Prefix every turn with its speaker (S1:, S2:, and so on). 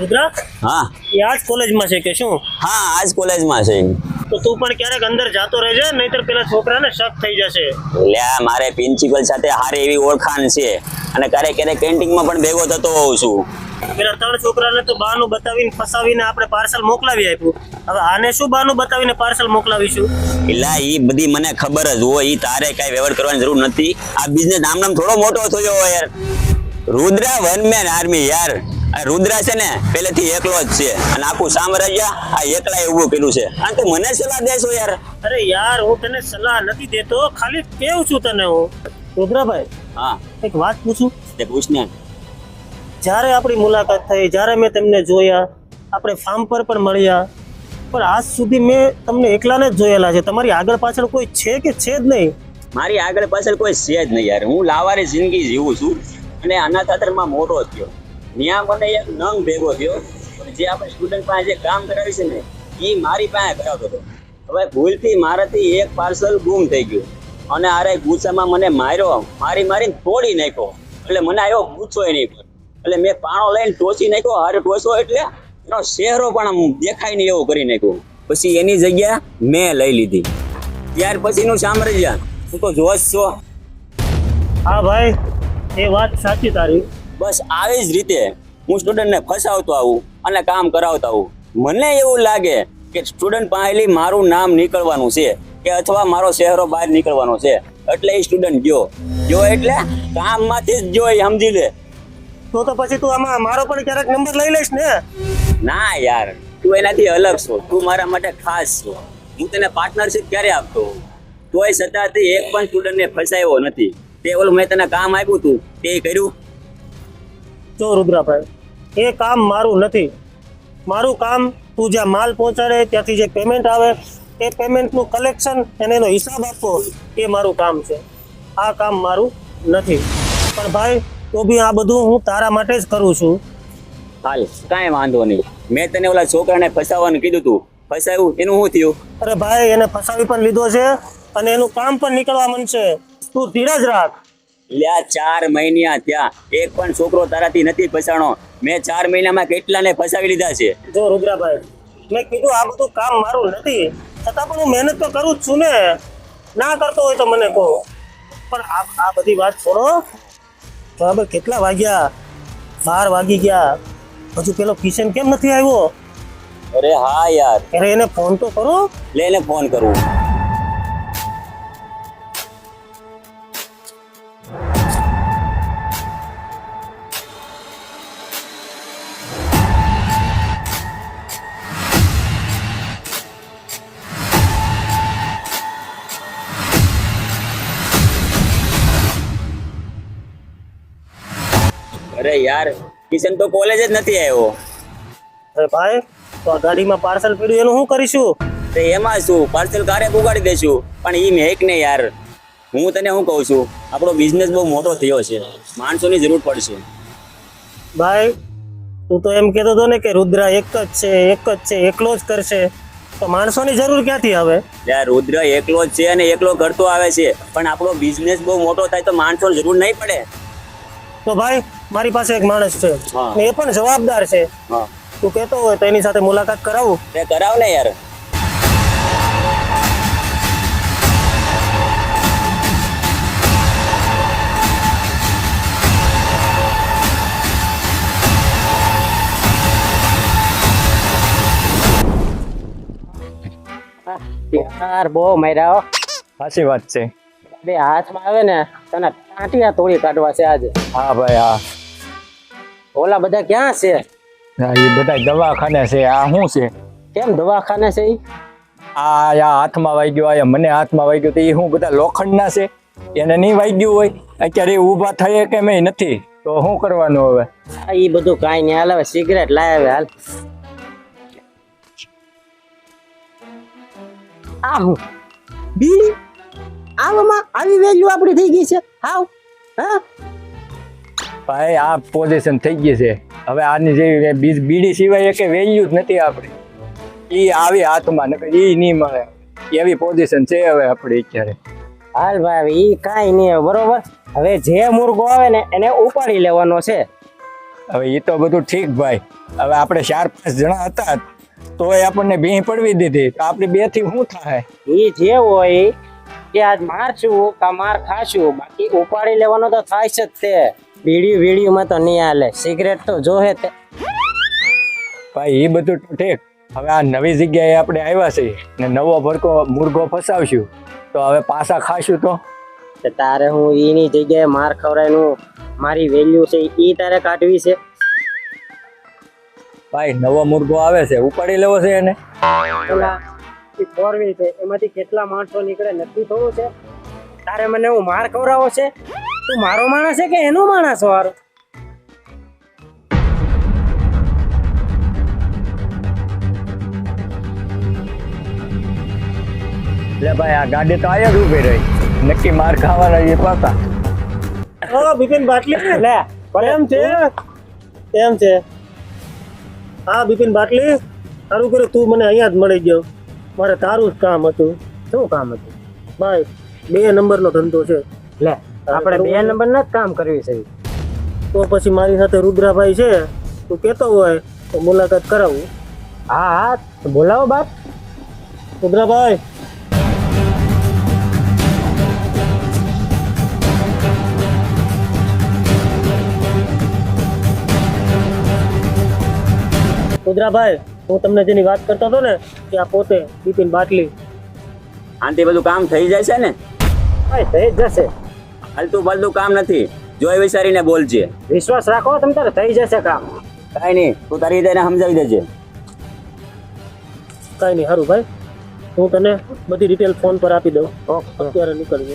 S1: રુદ્રા
S2: હા
S1: એ આજ કોલેજમાં છે કે શું?
S2: હા આજ કોલેજમાં છે.
S1: તો તું પણ ક્યારેક અંદર જાતો રહેજે, નહીતર પેલા છોકરાને શક થઈ જશે.
S2: એટલે મારે પ્રિન્સિપલ સાથે સારી એવી ઓળખાણ છે અને ક્યારેક ક્યારેક કેન્ટીનમાં પણ ભેગો થતો હોઉં છું.
S1: પેલા 3 છોકરાને તો બહાનું બતાવીને ફસાવીને આપણે પાર્સલ મોકલાવી આપ્યું. હવે આને શું બહાનું બતાવીને પાર્સલ મોકલાવીશું?
S2: એટલે ઈ બધી મને ખબર જ હોય, ઈ તારે કઈ વ્યવહાર કરવાની જરૂર નથી. આ બિઝનેસ આમ થોડો મોટો થયો હોય યાર. રુદ્રા વન મેન આર્મી યાર. આ રુદ્રા છે ને પહેલેથી એકલો જ છે અને આખું સામ્રાજ્ય આ એકલાએ ઊભું કર્યું છે. અને તું મને સલાહ દેશો યાર?
S1: અરે યાર, હું તને સલાહ નથી દેતો, ખાલી કેવું છું તને હું. રુદ્રાભાઈ,
S2: હા
S1: એક વાત પૂછું?
S2: તે પૂછ ને.
S1: જ્યારે આપણી મુલાકાત થઈ, જ્યારે મેં તમને જોયા, આપણે ફાર્મ પર પણ મળ્યા, પણ આજ સુધી મેં તમને એકલાને જ જોયેલા છે. તમારી આગળ પાછળ કોઈ છે કે છે જ નહીં?
S2: મારી આગળ પાછળ કોઈ છે જ નહીં યાર. હું લાવારી જિંદગી જીવું છું અને અનાથ આશ્રમમાં મોટો થયો. ત્યાં મને એક નંગ ભેગો થયો. જે આપણે સ્ટુડન્ટ પાસે જે કામ કરાવી છે ને એ મારી પાસે કરાવતો હતો. હવે ભૂલથી મારાથી એક પાર્સલ ગુમ થઈ ગયું અને આરે ગુસ્સામાં મને મારીને તોડી નાખ્યો. એટલે મને આવ્યો ગુસ્સોય નહીં. એટલે મેં પાણો લઈને ટોચી નાખ્યો. હારે ટોચો એટલે એનો ચહેરો પણ આમ દેખાય નહીં એવો કરી નાખ્યો. પછી એની જગ્યા મેં લઈ લીધી. ત્યાર પછીનું સામ્રાજ્ય તું તો જોશ છો.
S1: હા ભાઈ, એ વાત સાચી તારી.
S2: બસ આવી જ રીતે હું સ્ટુડન્ટને ફસાવતો આવું અને કામ કરાવતો આવું. મને એવું લાગે કે સ્ટુડન્ટ પાસેથી મારું નામ નીકળવાનું છે કે અથવા મારો ચહેરો બહાર નીકળવાનો છે, એટલે એ સ્ટુડન્ટ ગયો એટલે કામમાંથી જ ગયો, એ સમજી લે.
S1: તો પછી તું આમાં મારો પણ ક્યારેક નંબર લઈ લઈશ ને?
S2: ના યાર, તું એનાથી અલગ છો. તું મારા માટે ખાસ છો. હું તને પાર્ટનરશિપ ક્યારે આપતો, તોય છતાંથી એક પણ સ્ટુડન્ટને ફસાયો નથી. તે ઓલું મેં તને કામ આપ્યું હતું તે કર્યું?
S1: જો રુદ્રાભાઈ, એ કામ મારું નથી. મારું કામ તું જ્યાં માલ પહોંચાડે ત્યાંથી જે પેમેન્ટ આવે એ પેમેન્ટનું કલેક્શન અને એનો હિસાબ આપવો એ મારું કામ છે. આ કામ મારું નથી. પણ ભાઈ, તો બી આ બધું હું તારા માટે જ કરું છું.
S2: હાલ કાંઈ વાંધો નહીં. મેં તને ઓલા છોકરાને ફસાવવાનું કીધું તું, ફસાવ્યું એનું શું થયું?
S1: અરે ભાઈ, એને ફસાવી પણ લીધો છે અને એનું કામ પણ નીકળવા માંડશે. તું ધીરજ રાખ.
S2: લ્યા 4 મહિના ત્યાં એક પણ છોકરો તારાથી નથી ફસાણો. મેં 4 મહિનામાં કેટલાને ફસાવી લીધા છે.
S1: જો રુદ્રાભાઈ, મેં કીધું આ બધું કામ મારું નથી, છતાં પણ હું મહેનત તો કરું જ છું ને. ના કરતો હોય તો મને કહો. પણ આ બધી વાત છોડો. બરાબર, કેટલા વાગ્યા? 12 વાગી ગયા. હજુ પેલો કિશન કેમ નથી આવ્યો?
S2: અરે હા યાર,
S1: અરે એને ફોન તો કરો.
S2: લે એને ફોન કરું. અરે યાર, કિશન તો કોલેજ જ નથી આવ્યો.
S1: અરે ભાઈ, તો આ ગાડીમાં પાર્સલ પડ્યું એનું શું કરીશું?
S2: તો એમાં શું, પાર્સલ કારે ઉગાડી દેશું. પણ એ મેક ને યાર, હું તને શું કહું છું, આપણો બિઝનેસ બહુ મોટો થયો છે, માણસોની જરૂર પડશે.
S1: ભાઈ, તું તો એમ કહેતો હતો ને કે રુદ્રા એક જ છે, એકલો જ કરશે. તો માણસોની જરૂર ક્યાંથી આવે?
S2: યાર રુદ્ર એકલો જ છે અને એકલો કરતો આવે છે, પણ આપણો બિઝનેસ બહુ મોટો થાય તો માણસોની જરૂર નહીં પડે.
S1: તો ભાઈ, મારી પાસે એક માણસ છે,
S2: હા.
S1: એ પણ જવાબદાર છે.
S2: હા
S1: તું કહેતો હોય તો એની સાથે મુલાકાત કરાવું.
S2: તે કરાવ ને યાર.
S3: યાર બહુ માર્યા હો.
S4: સાચી વાત છે.
S3: બે હાથમાં આવે ને તને ટાંટિયા તોડી કાઢવા છે આજે.
S4: હા ભાઈ, હા.
S3: ઓલા બધા ક્યાં છે?
S4: એ બધા દવાખાને છે. આ શું છે?
S3: કેમ દવાખાને છે ઈ?
S4: આ હાથમાં વાગ્યો, આ મને હાથમાં વાગ્યો તો એ શું બધા લોખંડના છે? એને નહીં વાગ્યું હોય અત્યારે એ ઊભા થાય કે મેં નથી, તો શું કરવાનું હવે?
S3: આ ઈ બધું કાંઈ નહીં, હાલ હવે સિગરેટ લાય હવે હાલ. આ હું બીડી આવામાં આવી વેલ્યુ આપણી થઈ ગઈ છે. હાવ હા
S4: ભાઈ, આ પોઝિશન થઈ ગઈ છે હવે. આની જેવી બીડી સિવાય કે વેલ્યુ જ નથી આપણી. એ આવી હાથમાં નકર એ નહીં મળે એવી પોઝિશન છે હવે આપણી અત્યારે.
S3: હાલ ભાઈ, હવે ઈ કાંઈ નહીં બરોબર. હવે જે મુર્ગો આવે ને એને ઉપાડી લેવાનો છે.
S4: હવે એ તો બધું ઠીક ભાઈ, હવે આપણે 4-5 જણા હતા તોય આપણને ભીં પડવી દીધી, તો આપણે 2 થી શું થાય?
S3: એ જે હોય કે આજ મારશું કા માર ખાશું, બાકી ઉપાડી લેવાનો તો થાય જ તે. બીડીમાં તો નહીં હાલે, સિગરેટ તો જોહે તે.
S4: ભાઈ એ બધું તો ઠીક, હવે આ નવી જગ્યાએ આપણે આવ્યા છીએ ને નવો મુર્ગો ફસાવશું તો હવે પાછા ખાશું તો?
S3: તે તારે હું એની જગ્યાએ માર ખવડાયનું મારી વેલ્યુ છે ઈ તારે કાઢવી છે?
S4: ભાઈ નવો મુર્ગો આવે છે, ઉપાડી લેવો છે એને.
S3: ઓલા ફોર વ્હીલ છે એમાંથી કેટલા માણસો નીકળે નક્કી થવું છે? તારે મને હું માર ખવડાવો છે? તું મારો માણસ છે કે એનો માણસ વારો?
S4: એટલે ભાઈ આ ગાડી તો આયા જ ઊભી રહી, નક્કી માર ખાવાના એ પાછા.
S1: હા બિપિન બાટલી
S3: લે
S1: એમ છે એમ છે. હા બિપિન બાટલી, સારું કર્યું તું મને અહીંયા જ મળી ગયો. મારે તારું જ કામ હતું.
S3: શું કામ હતું?
S1: ભાઈ 2 નંબરનો ધંધો છે.
S3: લે આપણે 2 નંબરના જ કામ કરવી છે.
S1: તો પછી મારી સાથે રુદ્રાભાઈ છે, તું કહેતો હોય તો મુલાકાત કરાવું.
S3: હા હા તો બોલાવો બાપ.
S1: રુદ્રાભાઈ રુદ્રાભાઈ, હું તમને જેની વાત કરતો હતો ને કે આ પોતે બિપિન બાટલી.
S2: આનાથી બધું કામ થઈ જાય છે ને?
S3: ભાઈ થઈ જ જશે,
S2: હલતું ફલતું કામ નથી, જોઈ વિચારીને બોલજે.
S3: વિશ્વાસ રાખો તમ તારે થઈ જશે કામ.
S2: કાંઈ નહીં, તું તારી રીતે એને સમજાવી દેજે.
S1: કાંઈ નહીં, સારું ભાઈ, હું તને બધી ડિટેલ ફોન પર આપી દઉં.
S3: ઓકે
S1: અત્યારે નીકળજે.